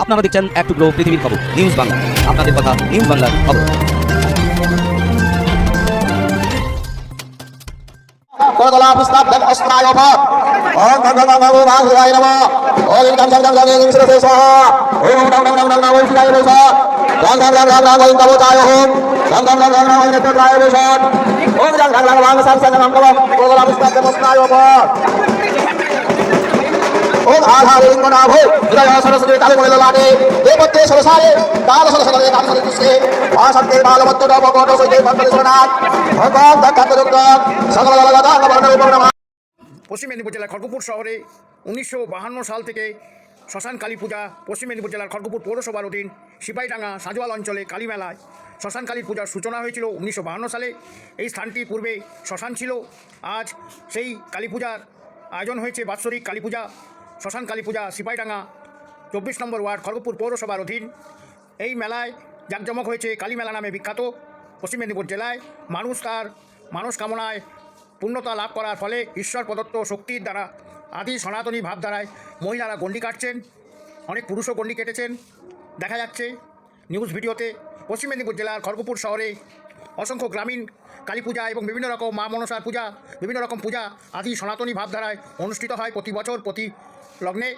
আপনারা দেখছেন এক টুকরো পৃথিবীর খবর নিউজ বাংলা। আপনাদের কথা নিউজ বাংলার খবর। করতলা প্রস্তাব দেব অস্ত্রায় অভাব ওম ভগবান বাবু বাহুরায় নমঃ ওম গম গম গম গম গম শ্রী সহ ওম নম নম নম নম ওম শিবায় নমঃ গম গম গম গম গম ওম কবতায় ওম গম গম গম গম গম ওম নেত্রায় নমঃ ওম গম গম গম গম সব সঙ্গ নম কবম করতলা প্রস্তাব দেব অস্ত্রায় অভাব ওম আধার লিঙ্গনাভ হৃদয় সরস্বতী কালে বলে লাটে দেবতে সরসারে কাল সরস্বতী কাল সরস্বতী আশান্তে বালবত্ত নবগত সৈতে ভক্তসনাথ ভগবান দক্ষাতরুক্ত সকল দলগত বর্ণ উপনাম। পশ্চিম মেদিনীপুর জেলার খড়গপুর শহরে 1952 সাল থেকে শ্মশান কালী পূজা পশ্চিম মেদিনীপুর জেলার খড়গপুর পৌরসভার অধীন সিপাহীডাঙ্গা সাজোয়াল অঞ্চলে কালী মেলায় শ্মশান কালীর পূজার সূচনা হয়েছিল 1952 সালে। এই স্থানটি পূর্বে শ্মশান ছিল। আজ সেই কালী পূজার আয়োজন হয়েছে বাৎসরিক কালী পূজা। শ্মশান কালী পূজা সিপাহীডাঙ্গা 24 নম্বর ওয়ার্ড খড়গপুর পৌরসভার অধীন। এই মেলায় জাঁকজমক হয়েছে কালী মেলা নামে বিখ্যাত। পশ্চিম মেদিনীপুর জেলায় মানুষ তার মানসকামনায় পূর্ণতা লাভ করার ফলে ঈশ্বর প্রদত্ত শক্তির দ্বারা আদি সনাতনী ভাবধারায় মহিলারা গণ্ডি কাটছেন, অনেক পুরুষও গণ্ডি কেটেছেন দেখা যাচ্ছে নিউজ ভিডিওতে। পশ্চিম মেদিনীপুর জেলার খড়গপুর শহরে অসংখ্য গ্রামীণ কালী পূজা এবং বিভিন্ন রকম মা মনসার পূজা, বিভিন্ন রকম পূজা আদি সনাতনী ভাবধারায় অনুষ্ঠিত হয় প্রতি বছর প্রতি লগ্নে।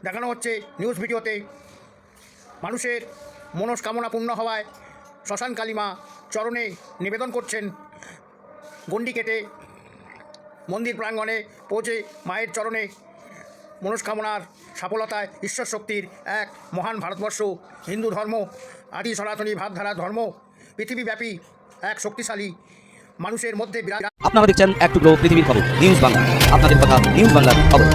দেখানো হচ্ছে নিউজ ভিডিওতে মানুষের মনস্কামনা পূর্ণ হওয়ায় শ্মশান কালী মা চরণে নিবেদন করছেন গণ্ডি কেটে মন্দির প্রাঙ্গণে পৌঁছে মায়ের চরণে মনস্কামনার সফলতায় ঈশ্বর শক্তির এক মহান ভারতবর্ষ হিন্দু ধর্ম আদি সনাতনী ভাবধারা ধর্ম পৃথিবীব্যাপী এক শক্তিশালী মানুষের মধ্যে বিরাজ। আপনারা দেখছেন এক টুকরো পৃথিবীর খবর নিউজ বাংলা। আপনাদের কথা নিউজ বাংলার খবর।